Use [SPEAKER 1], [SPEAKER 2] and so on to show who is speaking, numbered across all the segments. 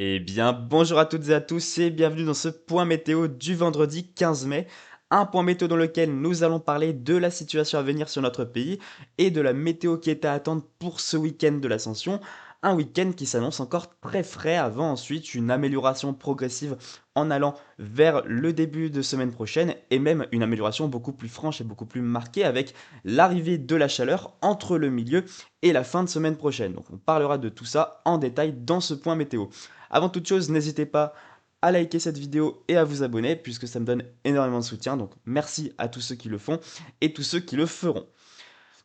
[SPEAKER 1] Eh bien, bonjour à toutes et à tous et bienvenue dans ce point météo du vendredi 15 mai. Un point météo dans lequel nous allons parler de la situation à venir sur notre pays et de la météo qui est à attendre pour ce week-end de l'Ascension. Un week-end qui s'annonce encore très frais avant ensuite une amélioration progressive en allant vers le début de semaine prochaine et même une amélioration beaucoup plus franche et beaucoup plus marquée avec l'arrivée de la chaleur entre le milieu et la fin de semaine prochaine. Donc on parlera de tout ça en détail dans ce point météo. Avant toute chose, n'hésitez pas à liker cette vidéo et à vous abonner puisque ça me donne énormément de soutien. Donc merci à tous ceux qui le font et tous ceux qui le feront.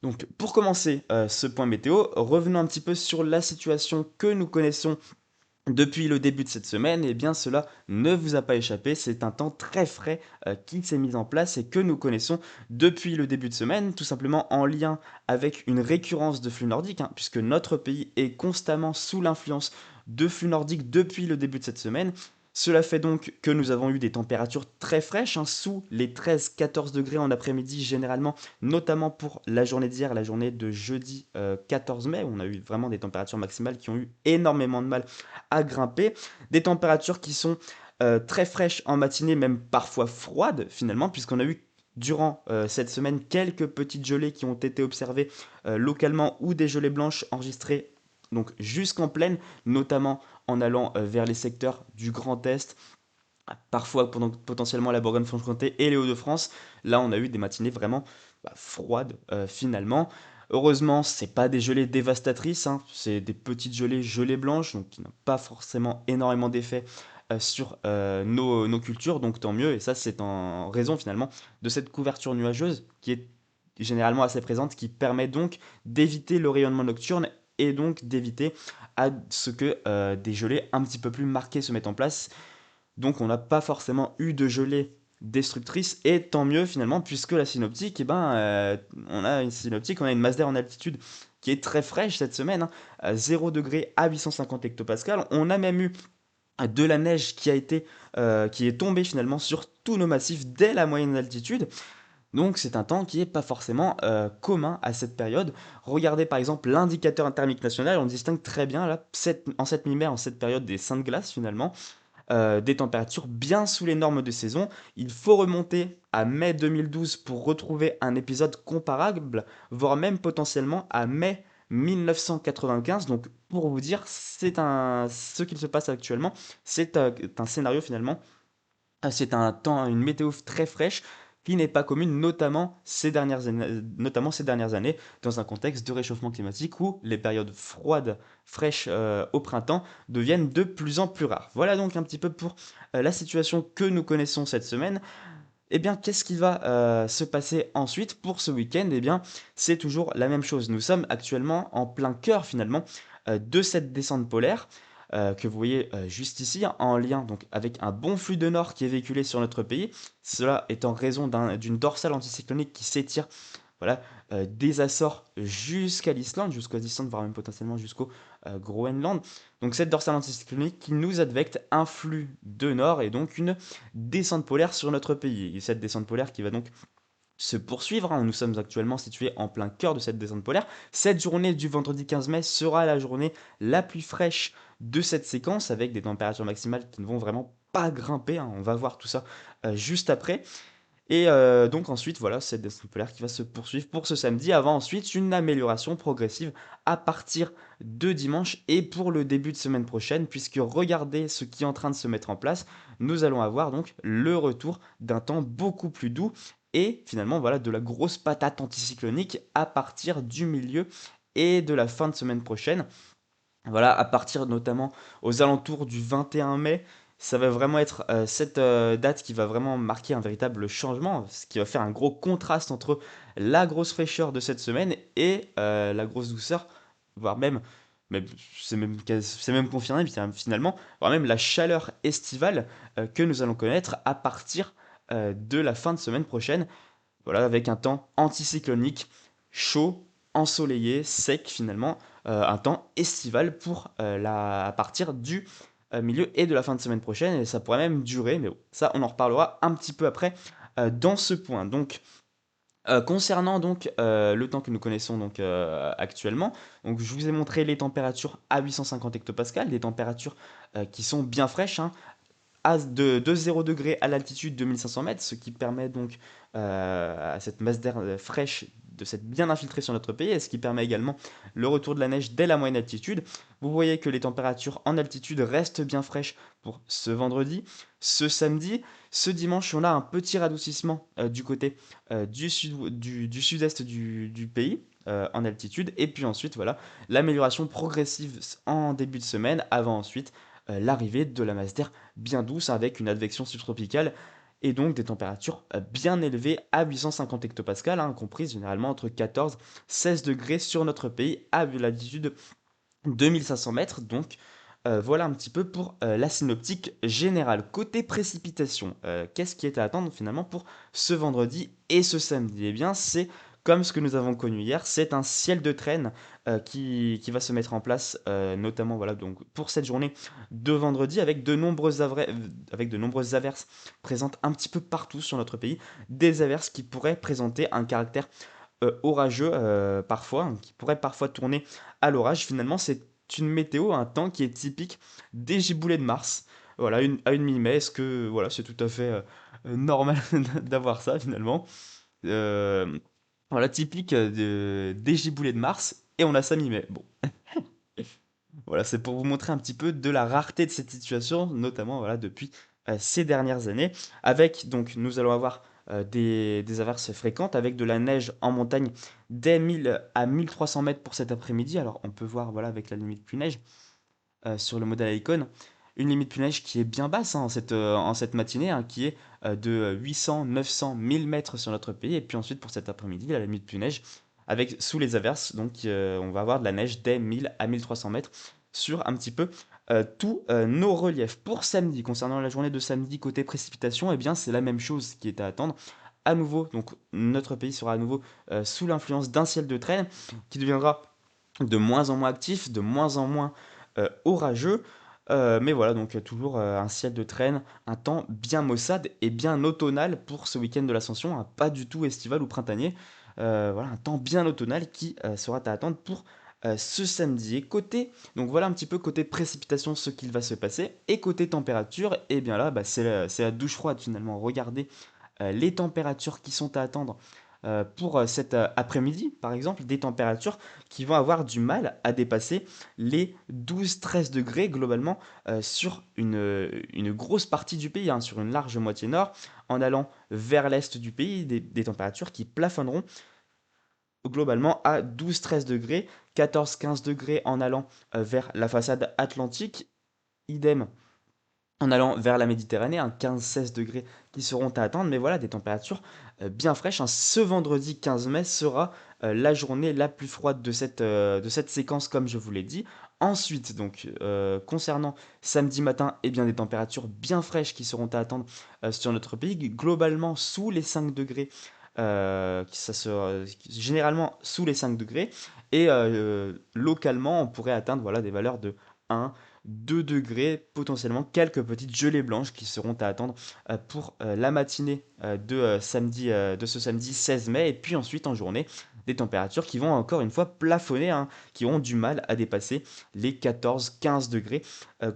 [SPEAKER 1] Donc pour commencer ce point météo, revenons un petit peu sur la situation que nous connaissons depuis le début de cette semaine. Et bien cela ne vous a pas échappé, c'est un temps très frais qui s'est mis en place et que nous connaissons depuis le début de semaine, tout simplement en lien avec une récurrence de flux nordiques, puisque notre pays est constamment sous l'influence de flux nordiques depuis le début de cette semaine. Cela fait donc que nous avons eu des températures très fraîches, sous les 13-14 degrés en après-midi généralement, notamment pour la journée d'hier, la journée de jeudi 14 mai, où on a eu vraiment des températures maximales qui ont eu énormément de mal à grimper. Des températures qui sont très fraîches en matinée, même parfois froides finalement, puisqu'on a eu durant cette semaine quelques petites gelées qui ont été observées localement ou des gelées blanches enregistrées donc jusqu'en plaine, notamment en allant vers les secteurs du Grand Est, parfois potentiellement la Bourgogne-Franche-Comté et les Hauts-de-France. Là, on a eu des matinées vraiment froides finalement. Heureusement, c'est pas des gelées dévastatrices, c'est des petites gelées blanches, donc qui n'ont pas forcément énormément d'effet sur nos cultures, donc tant mieux. Et ça, c'est en raison finalement de cette couverture nuageuse qui est généralement assez présente, qui permet donc d'éviter le rayonnement nocturne et donc d'éviter à ce que des gelées un petit peu plus marquées se mettent en place. Donc on n'a pas forcément eu de gelée destructrice, et tant mieux finalement, puisque la synoptique, on a une synoptique, on a une masse d'air en altitude qui est très fraîche cette semaine, à 0 degré à 850 hectopascales. On a même eu de la neige qui est tombée finalement sur tous nos massifs dès la moyenne altitude. Donc c'est un temps qui n'est pas forcément commun à cette période. Regardez par exemple l'indicateur thermique national, on distingue très bien là, en cette mi-mai, en cette période des saintes glaces finalement, des températures bien sous les normes de saison. Il faut remonter à mai 2012 pour retrouver un épisode comparable, voire même potentiellement à mai 1995. Donc pour vous dire, ce qu'il se passe actuellement, c'est un scénario finalement, c'est un temps, une météo très fraîche qui n'est pas commune, notamment ces dernières années, dans un contexte de réchauffement climatique où les périodes froides, fraîches au printemps deviennent de plus en plus rares. Voilà donc un petit peu pour la situation que nous connaissons cette semaine. Eh bien, qu'est-ce qui va se passer ensuite pour ce week-end? Eh bien, c'est toujours la même chose. Nous sommes actuellement en plein cœur finalement de cette descente polaire que vous voyez juste ici, en lien donc avec un bon flux de nord qui est véhiculé sur notre pays. Cela est en raison d'une dorsale anticyclonique qui s'étire, voilà, des Açores jusqu'aux Islandes, voire même potentiellement jusqu'au Groenland. Donc cette dorsale anticyclonique qui nous advecte un flux de nord et donc une descente polaire sur notre pays. Et cette descente polaire qui va donc se poursuivre, nous sommes actuellement situés en plein cœur de cette descente polaire. Cette journée du vendredi 15 mai sera la journée la plus fraîche de cette séquence, avec des températures maximales qui ne vont vraiment pas grimper, on va voir tout ça juste après. Et donc ensuite, voilà, cette descente polaire qui va se poursuivre pour ce samedi, avant ensuite une amélioration progressive à partir de dimanche et pour le début de semaine prochaine, puisque regardez ce qui est en train de se mettre en place. Nous allons avoir donc le retour d'un temps beaucoup plus doux et finalement, voilà, de la grosse patate anticyclonique à partir du milieu et de la fin de semaine prochaine. Voilà, à partir notamment aux alentours du 21 mai, ça va vraiment être cette date qui va vraiment marquer un véritable changement, ce qui va faire un gros contraste entre la grosse fraîcheur de cette semaine et la grosse douceur, voire même c'est même confirmé finalement, voire même la chaleur estivale que nous allons connaître à partir de la fin de semaine prochaine. Voilà, avec un temps anticyclonique, chaud, ensoleillé, sec finalement, un temps estival à partir du milieu et de la fin de semaine prochaine, et ça pourrait même durer, mais bon, ça on en reparlera un petit peu après dans ce point. Donc Concernant donc, le temps que nous connaissons donc, actuellement, donc je vous ai montré les températures à 850 hectopascales, des températures, qui sont bien fraîches, hein, de 0 degré à l'altitude de 1500 mètres, ce qui permet donc à cette masse d'air fraîche de s'être bien infiltrée sur notre pays, et ce qui permet également le retour de la neige dès la moyenne altitude. Vous voyez que les températures en altitude restent bien fraîches pour ce vendredi, ce samedi. Ce dimanche, on a un petit radoucissement du côté du sud-est du pays, en altitude, et puis ensuite, voilà, l'amélioration progressive en début de semaine, avant ensuite l'arrivée de la masse d'air bien douce avec une advection subtropicale et donc des températures bien élevées à 850 hectopascales, hein, comprises généralement entre 14 et 16 degrés sur notre pays à l'altitude de 1500 mètres. Donc voilà un petit peu pour la synoptique générale. Côté précipitation, qu'est-ce qui est à attendre finalement pour ce vendredi et ce samedi? Eh bien, c'est comme ce que nous avons connu hier, c'est un ciel de traîne qui va se mettre en place, notamment voilà, donc, pour cette journée de vendredi, avec de nombreuses averses présentes un petit peu partout sur notre pays, des averses qui pourraient présenter un caractère orageux parfois, hein, qui pourrait parfois tourner à l'orage. Finalement, c'est une météo, un temps qui est typique des giboulées de Mars. Voilà, à une mi-mai, est-ce que voilà, c'est tout à fait normal d'avoir ça finalement. Euh, voilà, typique des giboulées de Mars, et on a ça mi-mai. Bon, voilà, c'est pour vous montrer un petit peu de la rareté de cette situation, notamment voilà, depuis ces dernières années. Avec, donc, nous allons avoir des averses fréquentes, avec de la neige en montagne dès 1000 à 1300 mètres pour cet après-midi. Alors, on peut voir voilà, avec la limite pluie neige sur le modèle Icon, une limite pluie neige qui est bien basse, hein, en cette matinée, hein, qui est de 800, 900, 1000 mètres sur notre pays. Et puis ensuite, pour cet après-midi, la limite pluie neige, avec sous les averses, donc on va avoir de la neige dès 1000 à 1300 mètres sur un petit peu tous nos reliefs. Pour samedi, concernant la journée de samedi, côté précipitation, eh bien c'est la même chose qui est à attendre. À nouveau, donc notre pays sera à nouveau sous l'influence d'un ciel de traîne qui deviendra de moins en moins actif, de moins en moins orageux. Mais voilà, donc toujours un ciel de traîne, un temps bien maussade et bien automnal pour ce week-end de l'Ascension, hein, pas du tout estival ou printanier. Voilà, un temps bien automnal qui sera à attendre pour ce samedi. Et côté, donc voilà un petit peu côté précipitation ce qu'il va se passer. Et côté température, et bien là, bah, c'est la douche froide finalement. Regardez les températures qui sont à attendre pour cet après-midi, par exemple, des températures qui vont avoir du mal à dépasser les 12-13 degrés globalement sur une grosse partie du pays, hein, sur une large moitié nord, en allant vers l'est du pays, des températures qui plafonneront globalement à 12-13 degrés, 14-15 degrés en allant vers la façade atlantique, idem en allant vers la Méditerranée, un 15-16 degrés qui seront à attendre, mais voilà, des températures bien fraîches, hein. Ce vendredi 15 mai sera la journée la plus froide de cette séquence, comme je vous l'ai dit. Ensuite, donc, concernant samedi matin, eh bien, des températures bien fraîches qui seront à attendre sur notre pays, globalement sous les 5 degrés, généralement sous les 5 degrés, et localement, on pourrait atteindre voilà, des valeurs de 1, 2 degrés, potentiellement quelques petites gelées blanches qui seront à attendre pour la matinée de ce samedi 16 mai. Et puis ensuite en journée, des températures qui vont encore une fois plafonner, hein, qui auront du mal à dépasser les 14-15 degrés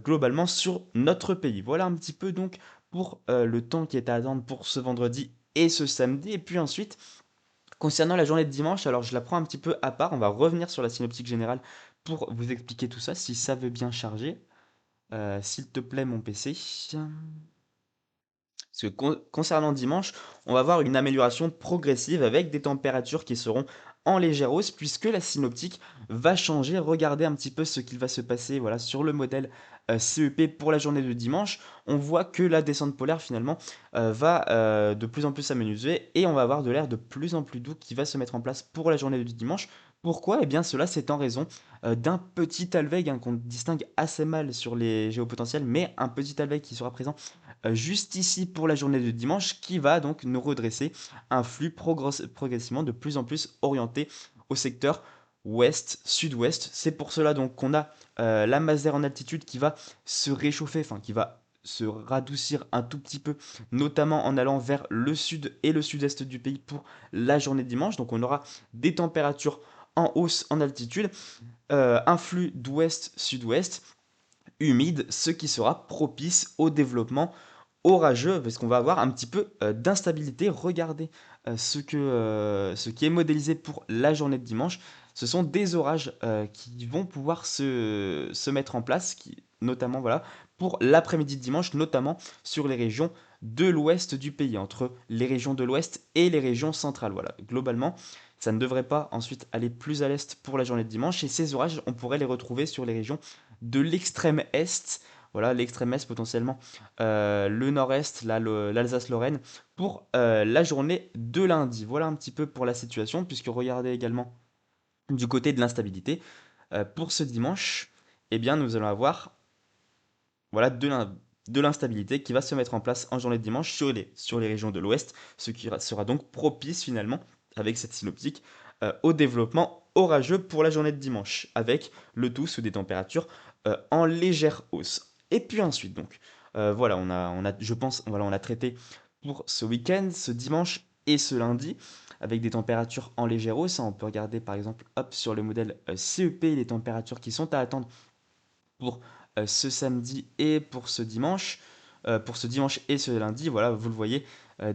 [SPEAKER 1] globalement sur notre pays. Voilà un petit peu donc pour le temps qui est à attendre pour ce vendredi et ce samedi. Et puis ensuite, concernant la journée de dimanche, alors je la prends un petit peu à part, on va revenir sur la synoptique générale pour vous expliquer tout ça, si ça veut bien charger. S'il te plaît, mon PC. Parce que concernant dimanche, on va voir une amélioration progressive avec des températures qui seront en légère hausse puisque la synoptique va changer. Regardez un petit peu ce qu'il va se passer voilà, sur le modèle CEP pour la journée de dimanche. On voit que la descente polaire finalement va de plus en plus s'amenuiser et on va avoir de l'air de plus en plus doux qui va se mettre en place pour la journée de dimanche. Pourquoi? Eh bien cela c'est en raison d'un petit alvègue, hein, qu'on distingue assez mal sur les géopotentiels, mais un petit alvègue qui sera présent juste ici pour la journée de dimanche, qui va donc nous redresser un flux progressivement de plus en plus orienté au secteur ouest, sud-ouest. C'est pour cela donc qu'on a la masse d'air en altitude qui va se réchauffer, enfin qui va se radoucir un tout petit peu, notamment en allant vers le sud et le sud-est du pays pour la journée de dimanche. Donc on aura des températures en hausse en altitude, un flux d'ouest-sud-ouest humide, ce qui sera propice au développement orageux, parce qu'on va avoir un petit peu d'instabilité. Regardez ce qui est modélisé pour la journée de dimanche. Ce sont des orages qui vont pouvoir se mettre en place, notamment voilà, pour l'après-midi de dimanche, notamment sur les régions de l'ouest du pays, entre les régions de l'ouest et les régions centrales. Voilà, globalement, ça ne devrait pas ensuite aller plus à l'est pour la journée de dimanche. Et ces orages, on pourrait les retrouver sur les régions de l'extrême est. Voilà, l'extrême est potentiellement le nord-est, l'Alsace-Lorraine, pour la journée de lundi. Voilà un petit peu pour la situation, puisque regardez également du côté de l'instabilité. Pour ce dimanche, eh bien, nous allons avoir voilà, de l'instabilité qui va se mettre en place en journée de dimanche sur les régions de l'ouest, ce qui sera donc propice finalement, avec cette synoptique, au développement orageux pour la journée de dimanche, avec le tout sous des températures en légère hausse. Et puis ensuite, donc, voilà, je pense, voilà, on a traité pour ce week-end, ce dimanche et ce lundi, avec des températures en légère hausse. On peut regarder par exemple, hop, sur le modèle CEP, les températures qui sont à attendre pour ce samedi et pour ce dimanche. Pour ce dimanche et ce lundi, voilà, vous le voyez,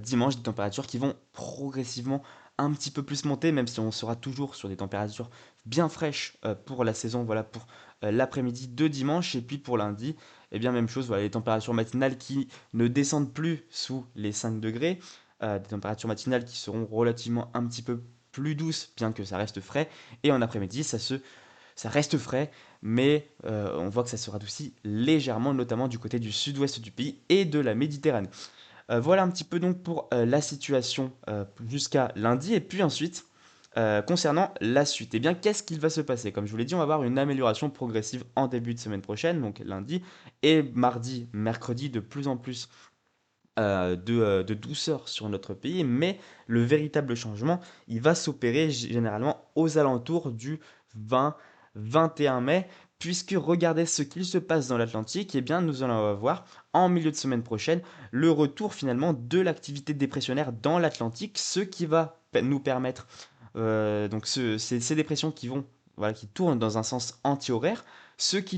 [SPEAKER 1] dimanche, des températures qui vont progressivement un petit peu plus monter, même si on sera toujours sur des températures bien fraîches pour la saison, voilà, pour l'après-midi de dimanche. Et puis pour lundi, eh bien même chose, voilà, les températures matinales qui ne descendent plus sous les 5 degrés, des températures matinales qui seront relativement un petit peu plus douces, bien que ça reste frais. Et en après-midi, ça reste frais, mais on voit que ça se radoucit légèrement, notamment du côté du sud-ouest du pays et de la Méditerranée. Voilà un petit peu donc pour la situation jusqu'à lundi. Et puis ensuite, concernant la suite, eh bien, qu'est-ce qu'il va se passer? Comme je vous l'ai dit, on va avoir une amélioration progressive en début de semaine prochaine, donc lundi, et mardi, mercredi, de plus en plus de douceur sur notre pays, mais le véritable changement, il va s'opérer généralement aux alentours du 20-21 mai, puisque regardez ce qu'il se passe dans l'Atlantique, et bien nous allons avoir en milieu de semaine prochaine le retour finalement de l'activité dépressionnaire dans l'Atlantique, ce qui va nous permettre donc ces dépressions qui vont voilà, qui tournent dans un sens anti-horaire, ce qui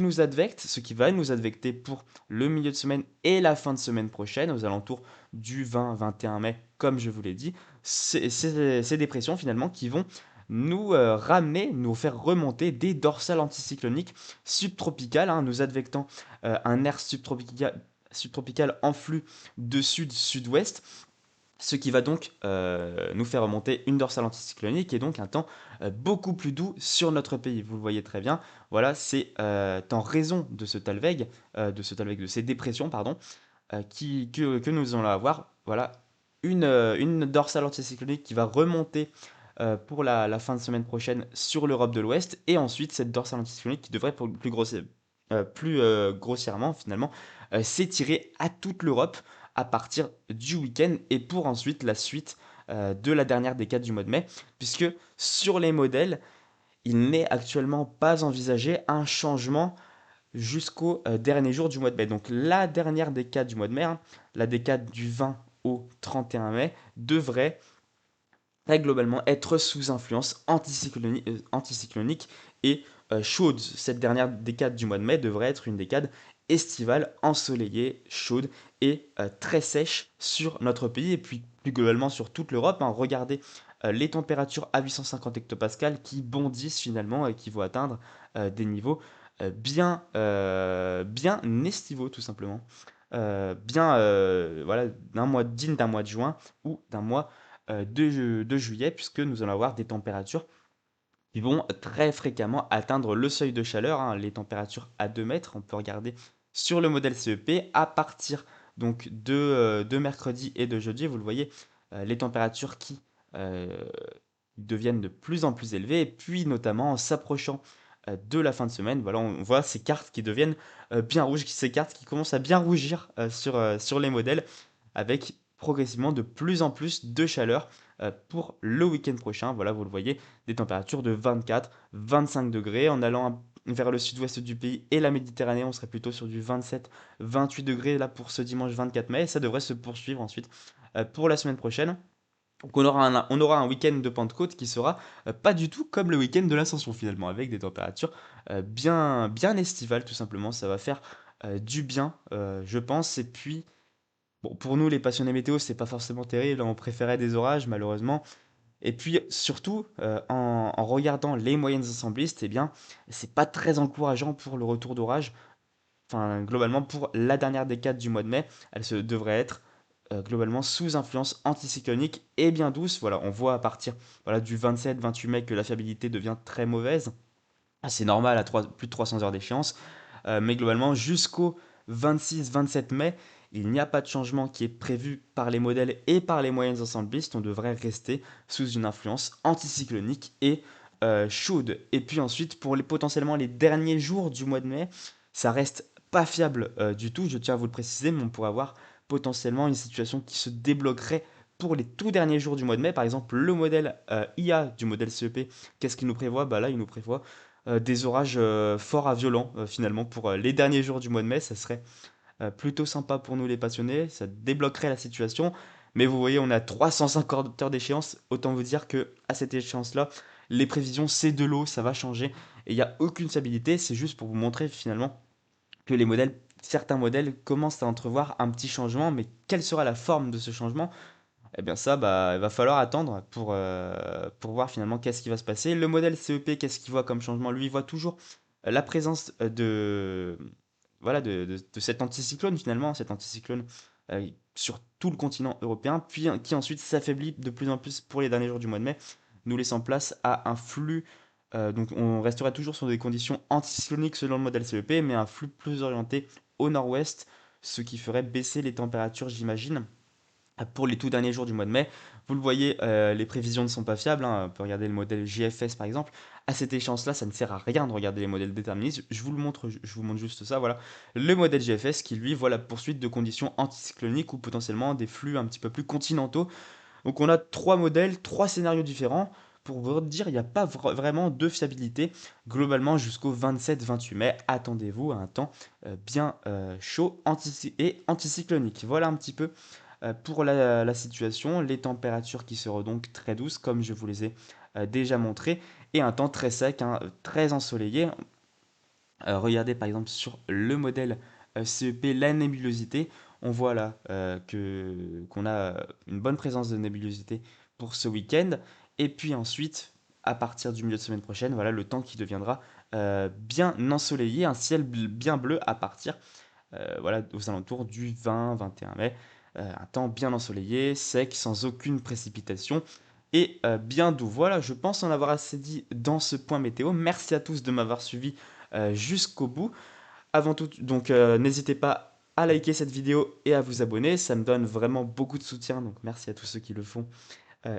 [SPEAKER 1] va nous advecter pour le milieu de semaine et la fin de semaine prochaine, aux alentours du 20-21 mai, comme je vous l'ai dit, ces dépressions finalement qui vont nous ramener, nous faire remonter des dorsales anticycloniques subtropicales, hein, nous advectant un air subtropical en flux de sud-sud-ouest, ce qui va donc nous faire remonter une dorsale anticyclonique et donc un temps beaucoup plus doux sur notre pays. Vous le voyez très bien. Voilà, c'est en raison de ces dépressions, pardon, que nous allons avoir. Voilà, une dorsale anticyclonique qui va remonter pour la fin de semaine prochaine sur l'Europe de l'Ouest et ensuite cette dorsale anticyclonique qui devrait plus grossièrement finalement s'étirer à toute l'Europe à partir du week-end et pour ensuite la suite de la dernière décade du mois de mai, puisque sur les modèles, il n'est actuellement pas envisagé un changement jusqu'au dernier jour du mois de mai. Donc la dernière décade du mois de mai, hein, la décade du 20 au 31 mai, devrait très globalement être sous influence anticyclonique et chaude. Cette dernière décade du mois de mai devrait être une décade estivale, ensoleillée, chaude et très sèche sur notre pays et puis plus globalement sur toute l'Europe, hein. Regardez les températures à 850 hectopascales qui bondissent finalement et qui vont atteindre des niveaux bien estivaux tout simplement. Voilà, digne d'un mois de juin ou d'un mois de juillet, puisque nous allons avoir des températures qui vont très fréquemment atteindre le seuil de chaleur, hein, les températures à 2 mètres. On peut regarder sur le modèle CEP à partir donc de mercredi et de jeudi. Vous le voyez, les températures qui euh, deviennent de plus en plus élevées, et puis notamment en s'approchant de la fin de semaine, voilà, on voit ces cartes qui deviennent bien rouges, ces cartes qui commencent à bien rougir sur les modèles, avec progressivement de plus en plus de chaleur pour le week-end prochain. Voilà, vous le voyez, des températures de 24-25 degrés en allant vers le sud-ouest du pays et la Méditerranée. On serait plutôt sur du 27-28 degrés là pour ce dimanche 24 mai. Et ça devrait se poursuivre ensuite pour la semaine prochaine. Donc on aura un week-end de Pentecôte qui sera pas du tout comme le week-end de l'Ascension finalement, avec des températures bien estivales tout simplement. Ça va faire du bien, je pense. Et puis, bon, pour nous les passionnés météo, c'est pas forcément terrible. On préférait des orages malheureusement. Et puis surtout, en regardant les moyennes ensembliste, eh bien, c'est pas très encourageant pour le retour d'orage. Enfin, globalement, pour la dernière décade du mois de mai, elle se devrait être globalement sous influence anticyclonique et bien douce. Voilà, on voit à partir voilà, du 27-28 mai que la fiabilité devient très mauvaise. Ah, c'est normal à plus de 300 heures d'échéance. Mais globalement, jusqu'au 26-27 mai, il n'y a pas de changement qui est prévu par les modèles et par les moyennes ensemblistes. On devrait rester sous une influence anticyclonique et chaude. Et puis ensuite, pour potentiellement les derniers jours du mois de mai, ça reste pas fiable du tout, je tiens à vous le préciser, mais on pourrait avoir potentiellement une situation qui se débloquerait pour les tout derniers jours du mois de mai. Par exemple, le modèle IA du modèle CEP, qu'est-ce qu'il nous prévoit? Bah là, il nous prévoit des orages forts à violents finalement pour les derniers jours du mois de mai. Ça serait plutôt sympa pour nous les passionnés, ça débloquerait la situation. Mais vous voyez, on a 350 heures d'échéance. Autant vous dire que à cette échéance-là, les prévisions, c'est de l'eau, ça va changer. Et il n'y a aucune stabilité. C'est juste pour vous montrer finalement que les modèles, certains modèles commencent à entrevoir un petit changement. Mais quelle sera la forme de ce changement? Eh bien ça, bah, il va falloir attendre pour voir finalement qu'est-ce qui va se passer. Le modèle CEP, qu'est-ce qu'il voit comme changement? Lui, il voit toujours la présence voilà, de cet anticyclone finalement, cet anticyclone sur tout le continent européen, puis qui ensuite s'affaiblit de plus en plus pour les derniers jours du mois de mai, nous laissant place à un flux. Donc on resterait toujours sur des conditions anticycloniques selon le modèle CEP, mais un flux plus orienté au nord-ouest, ce qui ferait baisser les températures, j'imagine pour les tout derniers jours du mois de mai. Vous le voyez, les prévisions ne sont pas fiables, hein. On peut regarder le modèle JFS par exemple. À cette échéance-là, ça ne sert à rien de regarder les modèles déterministes. Je vous le montre, je vous montre juste ça. Voilà, le modèle JFS qui lui voit la poursuite de conditions anticycloniques ou potentiellement des flux un petit peu plus continentaux. Donc on a trois modèles, trois scénarios différents. Pour vous dire, il n'y a pas vraiment de fiabilité. Globalement, jusqu'au 27-28 mai, attendez-vous à un temps bien chaud et anticyclonique. Voilà un petit peu pour la situation, les températures qui seront donc très douces, comme je vous les ai déjà montré, et un temps très sec, hein, très ensoleillé. Regardez par exemple sur le modèle CEP, la nébulosité. On voit là qu'on a une bonne présence de nébulosité pour ce week-end. Et puis ensuite, à partir du milieu de semaine prochaine, voilà le temps qui deviendra bien ensoleillé, un ciel bien bleu à partir voilà, aux alentours du 20-21 mai. Un temps bien ensoleillé, sec, sans aucune précipitation et bien doux. Voilà, je pense en avoir assez dit dans ce point météo. Merci à tous de m'avoir suivi jusqu'au bout. Avant tout, donc n'hésitez pas à liker cette vidéo et à vous abonner, ça me donne vraiment beaucoup de soutien, donc merci à tous ceux qui le font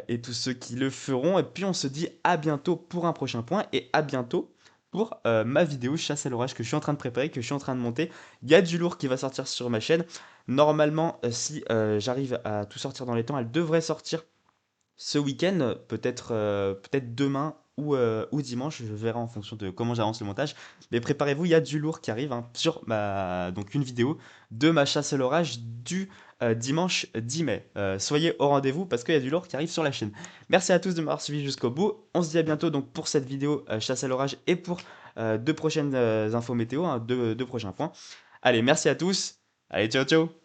[SPEAKER 1] et tous ceux qui le feront. Et puis on se dit à bientôt pour un prochain point et à bientôt pour ma vidéo chasse à l'orage que je suis en train de préparer, que je suis en train de monter. Il y a du lourd qui va sortir sur ma chaîne. Normalement, si j'arrive à tout sortir dans les temps, elle devrait sortir ce week-end, peut-être demain ou dimanche, je verrai en fonction de comment j'avance le montage. Mais préparez-vous, il y a du lourd qui arrive hein, sur donc une vidéo de ma chasse à l'orage du dimanche 10 mai. Soyez au rendez-vous parce qu'il y a du lourd qui arrive sur la chaîne. Merci à tous de m'avoir suivi jusqu'au bout. On se dit à bientôt donc pour cette vidéo chasse à l'orage et pour deux prochaines infos météo, hein, deux prochains points. Allez, merci à tous. Allez, ciao ciao.